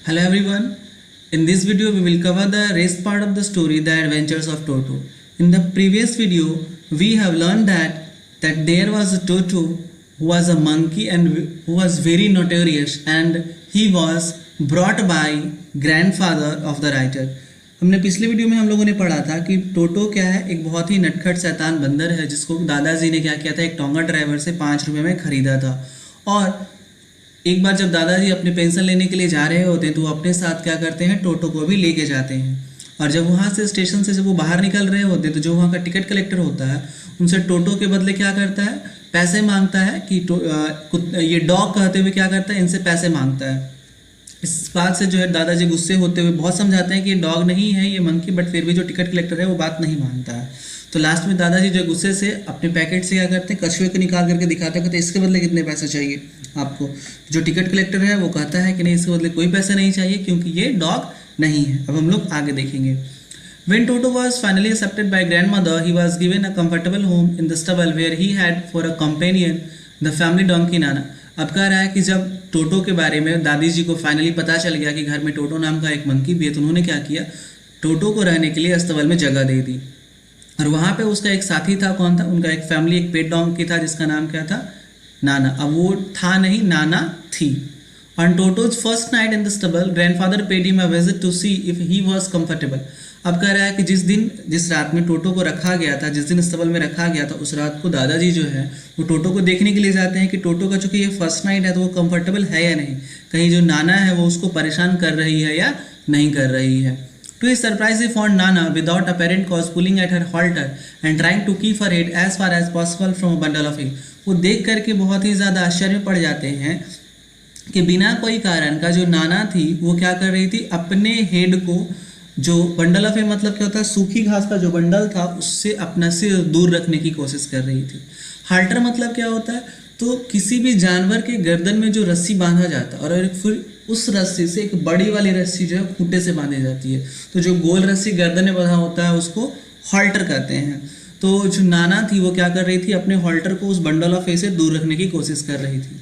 Hello everyone. In this video we will cover the rest part of the story, The Adventures of Toto. In the previous video we have learned that there was a Toto who was a monkey and who was very notorious, and he was brought by grandfather of the writer. हमने पिछले video में हम लोगों ने पढ़ा था कि टोटो क्या है, एक बहुत ही नटखट शैतान बंदर है जिसको दादाजी ने क्या किया था, एक टोंगा ड्राइवर से 5 रुपये में खरीदा था। और एक बार जब दादाजी अपने पेंशन लेने के लिए जा रहे होते हैं तो वो अपने साथ क्या करते हैं, टोटो को भी लेके जाते हैं। और जब वहाँ से स्टेशन से जब वो बाहर निकल रहे होते हैं तो जो वहाँ का टिकट कलेक्टर होता है उनसे टोटो के बदले क्या करता है, पैसे मांगता है कि ये डॉग कहते हुए क्या करता है, इनसे पैसे मांगता है। इस बात से जो है दादाजी गुस्से होते हुए बहुत समझाते हैं कि ये डॉग नहीं है, ये मंकी, बट फिर भी जो टिकट कलेक्टर है वो बात नहीं मानता है। तो लास्ट में दादाजी जो गुस्से से अपने पैकेट से क्या करते हैं, कछुए को निकाल करके दिखाते हैं, कहते हैं इसके बदले कितने पैसे चाहिए आपको। जो टिकट कलेक्टर है वो कहता है कि नहीं, इसके बदले कोई पैसा नहीं चाहिए क्योंकि ये डॉग नहीं है। अब हम लोग आगे देखेंगे। When Toto was finally accepted by grandmother, he was given a comfortable home in the stable where he had for a companion the family donkey Nana. अब कह रहा है कि जब टोटो के बारे में दादी जी को फाइनली पता चल गया कि घर में टोटो नाम का एक मंकी भी है, तो उन्होंने क्या किया, टोटो को रहने के लिए अस्तबल में जगह दे दी। और वहाँ पे उसका एक साथी था, कौन था, उनका एक फैमिली, एक पेट डोंकी था जिसका नाम क्या था, नाना। अब वो था नहीं, नाना थी। On Toto's first night in the stable, grandfather paid him a visit to see if he was comfortable. अब कह रहा है कि जिस रात में टोटो को रखा गया था, जिस दिन stable में रखा गया था, उस रात को दादाजी जो है वो टोटो को देखने के लिए जाते हैं कि टोटो का चूंकि ये फर्स्ट नाइट है तो वो कंफर्टेबल है या नहीं, कहीं जो नाना है वो उसको परेशान कर रही है या नहीं कर रही है। To his surprise, he found Nana without apparent cause pulling at her halter and trying to keep her head as far as possible from a bundle of hay. वो देख करके बहुत ही ज़्यादा आश्चर्य में पड़ जाते हैं कि बिना कोई कारण का जो नाना थी वो क्या कर रही थी, अपने हेड को, जो बंडल ऑफ है मतलब क्या होता है, सूखी घास का जो बंडल था उससे अपना सिर दूर रखने की कोशिश कर रही थी। हाल्टर मतलब क्या होता है, तो किसी भी जानवर के गर्दन में जो रस्सी बांधा जाता है और फिर उस रस्सी से एक बड़ी वाली रस्सी जो है खूंटे से बांधी जाती है, तो जो गोल रस्सी गर्दन में बंधा होता है उसको हॉल्टर कहते हैं। तो जो नाना थी वो क्या कर रही थी, अपने हॉल्टर को उस बंडल ऑफ है से दूर रखने की कोशिश कर रही थी।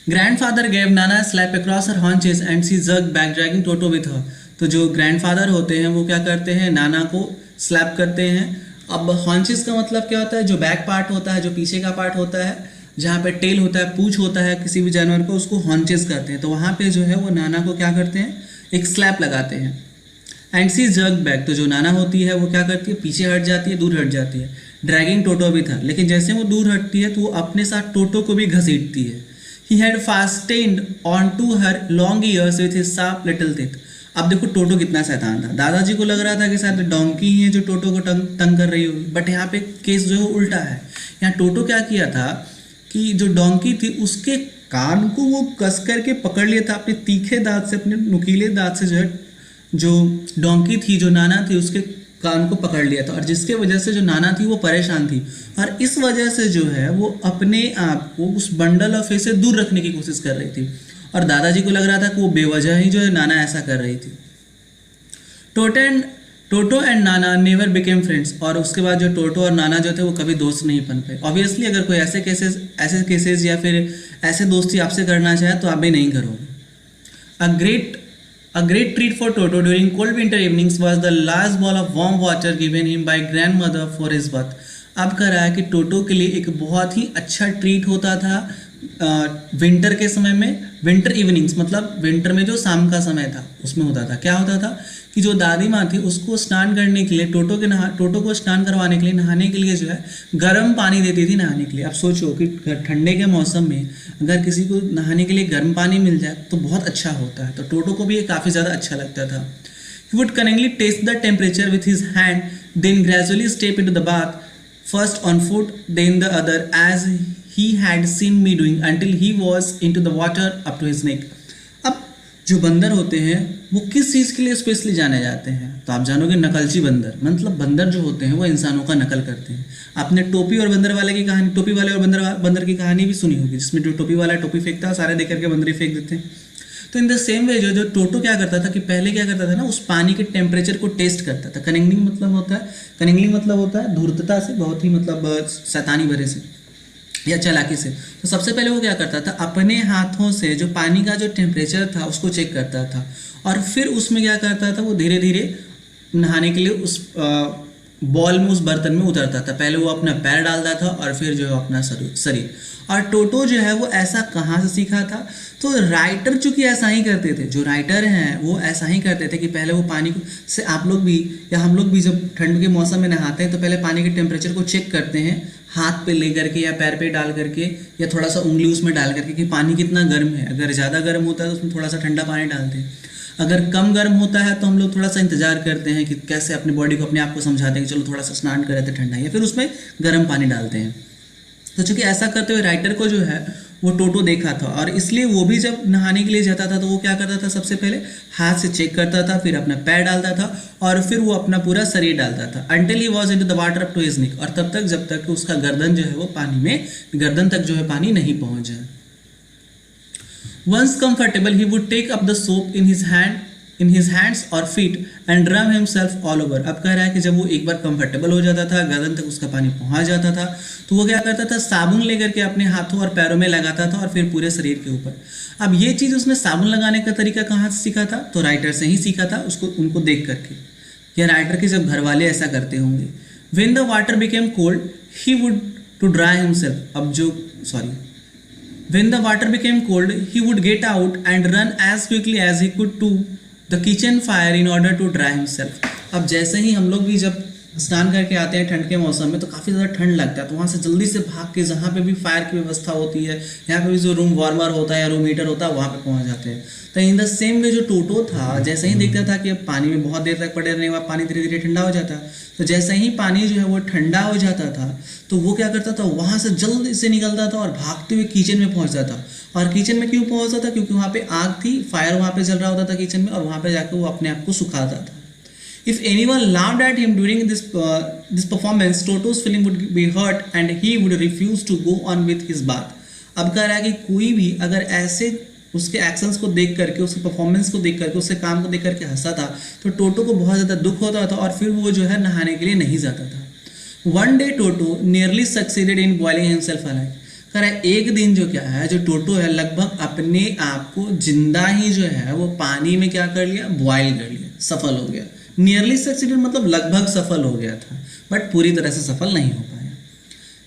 Grandfather gave Nana a slap across her haunches and she jerked back, dragging Toto with her. तो जो ग्रैंडफादर होते हैं वो क्या करते हैं, नाना को स्लैप करते हैं। अब हॉन्चेस का मतलब क्या होता है, जो बैक पार्ट होता है, जो पीछे का पार्ट होता है, जहाँ पे टेल होता है, पूंछ होता है किसी भी जानवर को, उसको हॉन्चेस करते हैं। तो वहाँ पे जो है वो नाना को क्या करते हैं, एक स्लैप लगाते हैं। एंड सी जर्क बैक, तो जो नाना होती है वो क्या करती है, पीछे हट जाती है, दूर हट जाती है। ड्रैगिंग टोटो भी था, लेकिन जैसे वो दूर हटती है तो वो अपने साथ टोटो को भी घसीटती है। He had fastened onto her long ears with his sharp little teeth. अब देखो टोटो कितना शैतान था। दादाजी को लग रहा था कि शायद डोंकी ही है जो टोटो को तंग कर रही होगी, बट यहाँ पे केस जो है उल्टा है। यहाँ टोटो क्या किया था कि जो डोंकी थी उसके कान को वो कस करके पकड़ लिया था अपने तीखे दांत से, अपने नुकीले दांत से, जो है जो डोंकी थी, जो नाना थी, उसके कान को पकड़ लिया था। और जिसके वजह से जो नाना थी वो परेशान थी और इस वजह से जो है वो अपने आप को उस बंडल ऑफ है से दूर रखने की कोशिश कर रही थी। और दादाजी को लग रहा था कि वो बेवजह ही जो है नाना ऐसा कर रही थी। टोटो and Nana never became friends. और उसके बाद जो टोटो और नाना जो थे वो कभी दोस्त नहीं बन पाए। ऑब्वियसली अगर कोई ऐसे केसेस या फिर ऐसे दोस्ती आपसे करना चाहे तो आप भी नहीं करोगे। A great treat for Toto during cold winter evenings was the large bowl of warm water given him by grandmother for his bath. अब कह रहा है कि टोटो के लिए एक बहुत ही अच्छा ट्रीट होता था विंटर के समय में, विंटर इवनिंग्स मतलब विंटर में जो शाम का समय था उसमें होता था। क्या होता था कि जो दादी माँ थी उसको स्नान करने के लिए, टोटो को स्नान करवाने के लिए, नहाने के लिए जो है गर्म पानी देती थी नहाने के लिए। अब सोचो कि ठंडे के मौसम में अगर किसी को नहाने के लिए गर्म पानी मिल जाए तो बहुत अच्छा होता है। तो टोटो को भी ये काफ़ी ज़्यादा अच्छा लगता था। He would cunningly taste the temperature with his hand, then gradually step into the bath, first on foot, then the other, as he had seen me doing, until he was into the water up to his neck. अब जो बंदर होते हैं वो किस चीज़ के लिए specially जाने जाते हैं, तो आप जानोगे नकलची बंदर। मतलब बंदर जो होते हैं वो इंसानों का नकल करते हैं। आपने टोपी और बंदर वाले की कहानी, टोपी वाले और बंदर की कहानी भी सुनी होगी, जिसमें जो टोपी वाला टोपी फेंकता है, सारे देख करके बंदर ही फेंक देते हैं। तो इन द सेम वे जो टोटो क्या करता था कि पहले क्या करता था ना, उस पानी के टेम्परेचर को टेस्ट करता था। कनिंगलिंग मतलब होता है धूर्तता से, बहुत ही मतलब शैतानी भरे से। या चालाकी से। तो सबसे पहले वो क्या करता था, अपने हाथों से जो पानी का जो टेम्परेचर था उसको चेक करता था, और फिर उसमें क्या करता था, वो धीरे धीरे नहाने के लिए उस बॉल में, उस बर्तन में उतरता था। पहले वो अपना पैर डालता था और फिर जो है अपना शरीर। और टोटो जो है वो ऐसा कहाँ से सीखा था, तो राइटर चूंकि ऐसा ही करते थे, जो राइटर हैं वो ऐसा ही करते थे कि पहले वो पानी को से, आप लोग भी या हम लोग भी जब ठंड के मौसम में नहाते हैं तो पहले पानी के टेम्परेचर को चेक करते हैं, हाथ पे ले करके या पैर पे डाल करके या थोड़ा सा उंगली उसमें डाल करके कि पानी कितना गर्म है। अगर ज़्यादा गर्म होता है तो उसमें थोड़ा सा ठंडा पानी डालते हैं, अगर कम गर्म होता है तो हम लोग थोड़ा सा इंतजार करते हैं कि कैसे अपनी बॉडी को, अपने आप को समझाते हैं कि चलो थोड़ा सा स्नान कर रहे थे ठंडा, या फिर उसमें गर्म पानी डालते हैं। तो चूंकि ऐसा करते हुए राइटर को जो है वो टोटो देखा था, और इसलिए वो भी जब नहाने के लिए जाता था तो वो क्या करता था, सबसे पहले हाथ से चेक करता था, फिर अपना पैर डालता था और फिर वो अपना पूरा शरीर डालता था, until he was into the water up to his neck, और तब तक जब तक उसका गर्दन जो है वो पानी में, गर्दन तक जो है पानी नहीं पहुंच जाए। Once comfortable, he would take up the soap in his hands or feet and rub himself all over। अब कह रहा है कि जब वो एक बार कंफर्टेबल हो जाता था, गर्दन तक उसका पानी पहुंच जाता था, तो वो क्या करता था, साबुन लेकर के अपने हाथों और पैरों में लगाता था और फिर पूरे शरीर के ऊपर। अब ये चीज़ उसने साबुन लगाने का तरीका कहाँ से सीखा था, तो राइटर से ही सीखा था, उसको उनको देख करके, या राइटर के जब घर वाले ऐसा करते होंगे। When the water became cold, he would to dry himself। When the water became cold, he would get out and run as quickly as he could to the kitchen fire in order to dry himself। अब जैसे ही हम लोग भी जब स्नान करके आते हैं ठंड के मौसम में तो काफ़ी ज़्यादा ठंड लगता है, तो वहाँ से जल्दी से भाग के जहाँ पे भी फायर की व्यवस्था होती है, यहाँ पे भी जो रूम वार्मर होता है या रूम हीटर होता है वहाँ पे पहुँच जाते हैं। तो इन द सेम वे जो टोटो था, जैसे ही देखता था कि अब पानी में बहुत देर तक पड़े रहने के बाद पानी धीरे धीरे ठंडा हो जाता, तो जैसे ही पानी जो है वो ठंडा हो जाता था तो वो क्या करता था, वहाँ से जल्दी से निकलता था और भागते हुए किचन में पहुँचता था। और किचन में क्यों पहुँचता था, क्योंकि वहाँ पे आग थी, फायर वहाँ पे जल रहा होता था किचन में, और वहाँ पे जाकर वो अपने आप को सुखाता था। If anyone laughed at him during this performance, Toto's feeling would be hurt and he would refuse to go on with his bath। अब कह रहा है कि कोई भी अगर ऐसे उसके एक्शंस को देख करके, उसके परफॉर्मेंस को देख करके, उसके काम को देख करके हंसा था तो टोटो को बहुत ज़्यादा दुख होता था और फिर वो जो है नहाने के लिए नहीं जाता था। One day toto nearly succeeded in boiling himself alive. कह रहा है एक दिन जो क्या है, जो टोटो है लगभग अपने आप को जिंदा ही जो है वो पानी में क्या कर लिया, बॉयल कर लिया, सफल हो गया। नियरली सक्सीडेड मतलब लगभग सफल हो गया था, बट पूरी तरह से सफल नहीं हो पाया।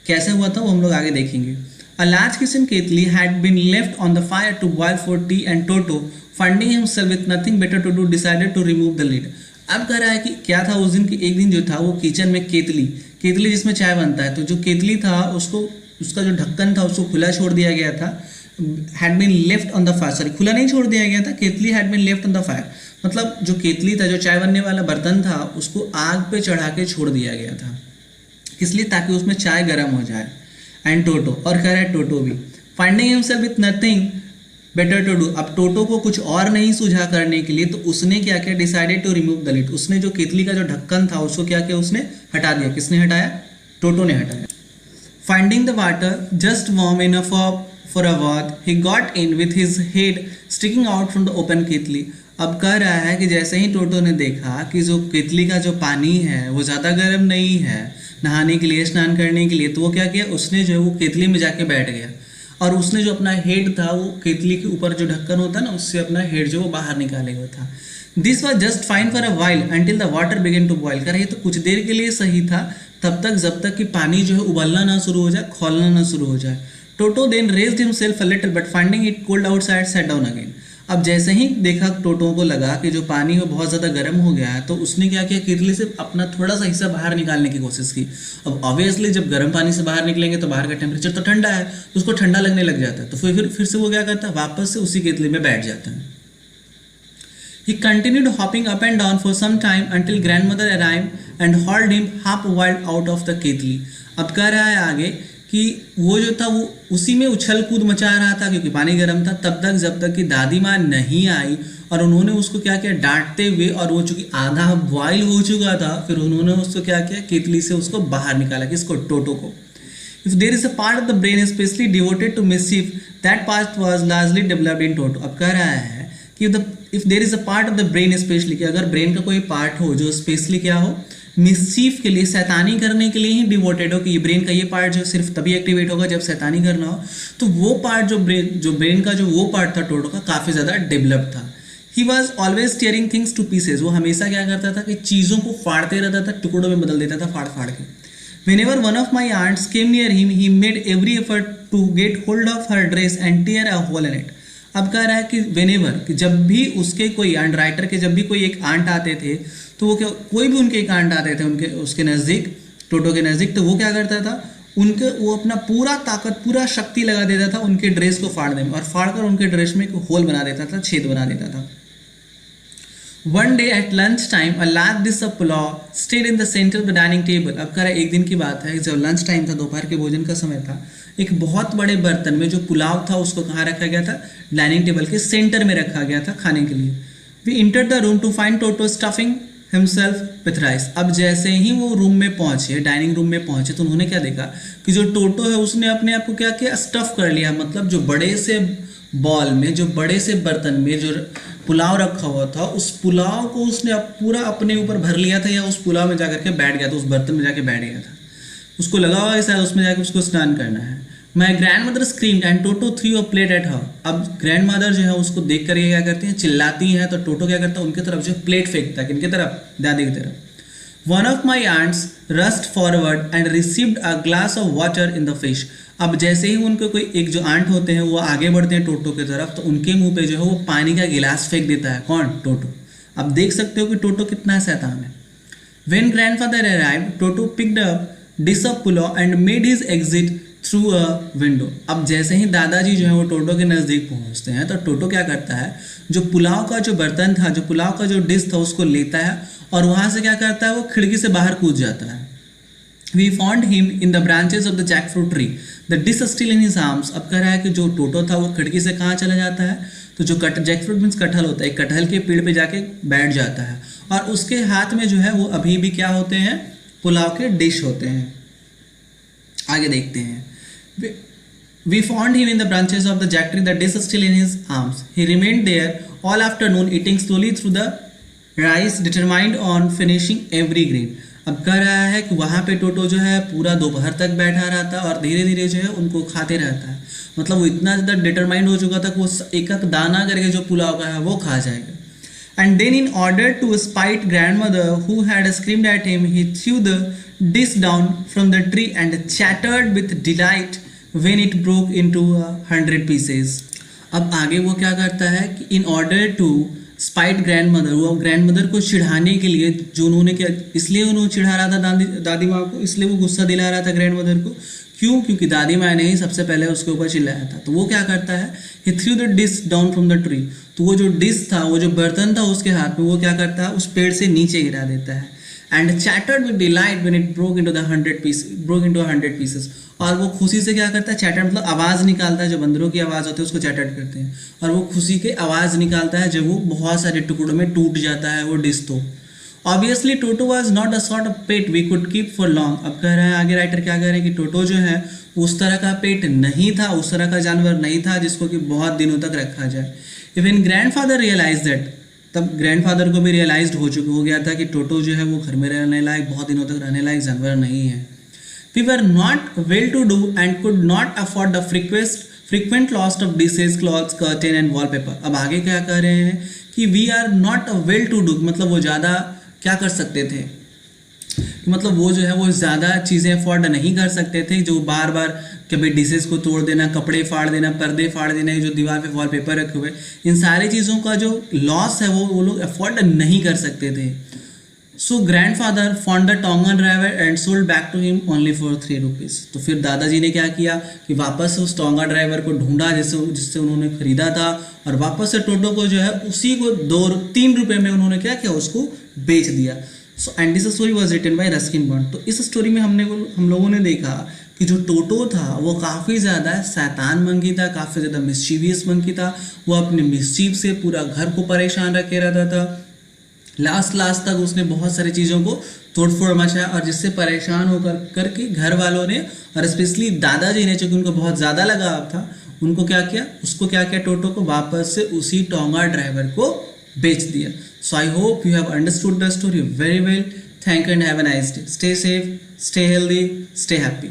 कैसे हुआ था वो हम लोग आगे देखेंगे। A large kitchen kettle had been left on the fire to boil for tea and Toto, finding himself with nothing better to do, decided to remove the lid। अब कह रहा है कि क्या था उस दिन की, एक दिन जो था वो किचन में केतली जिसमें चाय बनता है, तो जो केतली था उसको, उसका जो ढक्कन था उसको खुला छोड़ दिया गया था। Had been left on the fire, sorry खुला नहीं छोड़ दिया गया था, केतली had been left on the fire, मतलब जो केतली था, जो चाय बनने वाला बर्तन था, उसको आग पे चढ़ा के छोड़ दिया गया था, इसलिए ताकि उसमें चाय गर्म हो जाए। एंड टोटो, और कह रहा है टोटो भी, finding himself with nothing better to do, अब टोटो को कुछ और नहीं सूझा करने के लिए तो उसने क्या किया, decided to remove the lid, उसने जो केतली का जो ढक्कन था उसको क्या किया, उसने हटा दिया। किसने हटाया, टोटो ने हटाया। Finding the water just warm enough for a bath, he got in with his head sticking out from the open केतली। अब कह रहा है कि जैसे ही टोटो ने देखा कि जो केतली का जो पानी है वो ज़्यादा गर्म नहीं है नहाने के लिए, स्नान करने के लिए, तो वो क्या किया, उसने जो है वो केतली में जाके बैठ गया और उसने जो अपना हेड था वो केतली के ऊपर जो ढक्कन होता है ना, उससे अपना हेड जो वो बाहर निकाले हुआ था। This was just fine for a while until the water began to boil. कर रही तो कुछ देर के लिए सही था, तब तक जब तक कि पानी जो है उबलना ना शुरू हो जाए, खौलना ना शुरू हो जाए। Toto then raised himself a little but finding it cold outside sat down again. अब जैसे ही देखा टोटो को लगा कि जो पानी है बहुत ज़्यादा गर्म हो गया है, तो उसने क्या किया, केतली से अपना थोड़ा सा हिस्सा बाहर निकालने की कोशिश की। अब ऑब्वियसली जब गर्म पानी से बाहर निकलेंगे तो बाहर का टेम्परेचर तो ठंडा है, तो उसको ठंडा लगने लग जाता है, तो फिर से वो क्या करता है, वापस से उसी केतली में बैठ जाता है। He continued hopping up and down for some time until grandmother arrived and hauled him half a while out of the kettle। अब कह रहा है आगे कि वो जो था वो उसी में उछल कूद मचा रहा था क्योंकि पानी गर्म था, तब तक जब तक कि दादी माँ नहीं आई और उन्होंने उसको क्या किया, डांटते हुए, और वो चूंकि आधा बॉयल हो चुका था, फिर उन्होंने उसको क्या किया, केतली से उसको बाहर निकाला। किसको, टोटो को। If there is a part of the brain especially devoted to mischief, that part was largely developed in Toto। अब कह रहा है कि if there is a part of the brain especially, कि अगर ब्रेन का कोई पार्ट हो जो स्पेशली क्या हो, मिसचीफ के लिए, शैतानी करने के लिए ही डिवोटेड हो, कि ये ब्रेन का ये पार्ट जो सिर्फ तभी एक्टिवेट होगा जब शैतानी करना हो। तो वो पार्ट जो ब्रेन का जो वो पार्ट था टोटो का, काफ़ी ज़्यादा डेवलप था। He was always tearing things to pieces, वो हमेशा क्या करता था कि चीज़ों को फाड़ते रहता था, टुकड़ों में बदल देता था फाड़ फाड़ के। Whenever one of my aunts came near him, he made every effort to get hold of her dress and tear a hole in it. अब कह रहा है कि whenever, कि जब भी उसके कोई आंट, राइटर के जब भी कोई एक आंट आते थे, तो वो क्या, कोई भी उनके एक आंट आते थे उनके उसके नज़दीक, टोटो के नज़दीक, तो वो क्या करता था, वो अपना पूरा ताकत, पूरा शक्ति लगा देता था उनके ड्रेस को फाड़ने में, और फाड़कर उनके ड्रेस में एक होल बना देता था, छेद बना देता था। One day at lunch time, a large dish of pulao stayed in the center of the dining table. अब कह रहा है एक दिन की बात है, जब लंच टाइम था, दोपहर के भोजन का समय था, एक बहुत बड़े बर्तन में जो पुलाव था उसको कहाँ रखा गया था, डाइनिंग टेबल के सेंटर में रखा गया था खाने के लिए। We entered the room to find Toto stuffing himself with rice. अब जैसे ही वो रूम में पहुंचे, डाइनिंग रूम में पहुंचे, तो उन्होंने क्या देखा कि जो टोटो है उसने अपने आप को क्या किया, स्टफ कर लिया। मतलब जो बड़े से बॉल में, जो बड़े से बर्तन में जो पुलाव रखा हुआ था, उस पुलाव को उसने पूरा अपने ऊपर भर लिया था, या उस पुलाव में जाकर के बैठ गया था, उस बर्तन में जाके बैठ गया था। उसको लगा हुआ है शायद उसमें जाके उसको स्नान करना है। My grand mother screamed and Toto through a plate at her. अब ग्रैंड मदर जो है उसको देख करके क्या करती हैं, चिल्लाती हैं, तो टोटो क्या करता है, उनकी तरफ जो प्लेट फेंकता है, किनकी तरफ, दादी की तरफ। One of my aunts rushed forward and received a glass of water in the fish. अब जैसे ही उनको कोई एक जो आंट होते हैं वो आगे बढ़ते हैं टोटो की तरफ, तो उनके मुंह पे जो है वो पानी का गिलास फेंक देता है। कौन, टोटो। अब देख सकते हो कि टोटो कितना शैतान है। When grandfather arrived, Toto picked up dish of pulao and made his exit through a window. अब जैसे ही दादाजी जो है वो टोटो के नज़दीक पहुंचते हैं, तो टोटो क्या करता है, जो पुलाव का जो बर्तन था, जो पुलाव का जो डिश था, उसको लेता है और वहाँ से क्या करता है, वो खिड़की से बाहर कूद जाता है। We found him in the branches of the jackfruit tree. The dish still in his arms. अब कह रहा है कि जो टोटो था वो खिड़की से कहाँ चला जाता है, तो जो जैकफ्रूट मीन्स कटहल होता है, कटहल के पेड़ पे जाके बैठ जाता है, और उसके हाथ में जो है वो अभी भी क्या होते हैं, पुलाव के डिश होते हैं। आगे देखते हैं। We found him in the branches of the jack tree. The dish still in his arms. He remained there all afternoon, eating slowly through the rice, determined on finishing every grain. अब कह रहा है कि वहाँ पे टोटो जो है पूरा दोपहर तक बैठा रहता और धीरे धीरे जो है उनको खाते रहता है। मतलब वो इतना ज़्यादा डिटरमाइंड हो चुका था कि वो एक एक दाना करके जो पुलाव का है वो खा जाएगा। And then in order to spite grandmother who had screamed at him, he threw the dish down from the tree and chattered with delight when it broke into 100 pieces. अब आगे वो क्या करता है कि in order to spite grandmother, वो grandmother को चिढ़ाने के लिए, जो उन्होंने क्या, इसलिए उन्होंने चिढ़ा रहा था दादी माँ को, इसलिए वो गुस्सा दिला रहा था ग्रैंड मदर को। क्यों? क्योंकि दादी माँ ने ही सबसे पहले उसके ऊपर चिल्लाया था। तो वो क्या करता है, he threw the dish down from the tree. तो वो जो डिश था, वो जो बर्तन था उसके हाथ में, वो क्या करता है, उस पेड़ से नीचे गिरा देता है। And chattered with delight when it broke into 100 pieces. और वो खुशी से क्या करता है, चैटर मतलब आवाज़ निकालता है, जो बंदरों की आवाज़ होती है उसको चैटर्ड करते हैं, और वो खुशी के आवाज़ निकालता है जब वो बहुत सारे टुकड़ों में टूट जाता है वो डिश। तो obviously Toto was not a sort of pet we could keep for long. अब कह रहे हैं आगे राइटर क्या कह रहे हैं कि टोटो जो है उस तरह का पेट नहीं था, उस तरह का जानवर नहीं था जिसको कि बहुत दिनों तक रखा जाए। इवन ग्रैंडफादर रियलाइज दैट, तब ग्रैंडफादर को भी रियलाइज हो गया था कि टोटो जो है वो घर में रहने लायक, बहुत दिनों तक रहने लायक जानवर नहीं है। We were not well to do and could not afford the frequent loss of dishes, clothes, curtain and wallpaper. अब आगे क्या कह रहे हैं कि we are not well to do, मतलब वो ज़्यादा क्या कर सकते थे, मतलब वो जो है वो ज़्यादा चीज़ें अफोर्ड नहीं कर सकते थे, जो बार बार कभी डिशेस को तोड़ देना, कपड़े फाड़ देना, पर्दे फाड़ देना, जो दीवार पे वॉलपेपर रखे हुए, इन सारी चीज़ों का जो लॉस है वो लोग अफोर्ड नहीं कर सकते थे। So grandfather found the tonga driver and sold back to him only for 3 rupees. तो फिर दादाजी ने क्या किया कि वापस उस टोंगा ड्राइवर को ढूंढा जिससे उन्होंने खरीदा था, और वापस से टोटो को जो है उसी को 3 रुपये में उन्होंने क्या किया, उसको बेच दिया। So and this story was written by Ruskin Bond. तो इस स्टोरी में हम लोगों ने देखा कि जो टोटो था वो काफ़ी ज़्यादा शैतान मंकी था, काफ़ी ज़्यादा मिस्चीवियस मंकी था। वो अपने मिस्चीव से पूरा घर को परेशान रखे रहता था। लास्ट तक उसने बहुत सारी चीज़ों को तोड़फोड़ मचाया, और जिससे परेशान होकर करके घर वालों ने, और स्पेशली दादाजी ने, चूँकि उनको बहुत ज़्यादा लगाव था, उनको क्या किया, टोटो को वापस से उसी टोंगा ड्राइवर को बेच दिया। So I hope you have understood the story very well. Thank you and have a nice day. Stay safe, stay healthy, stay happy.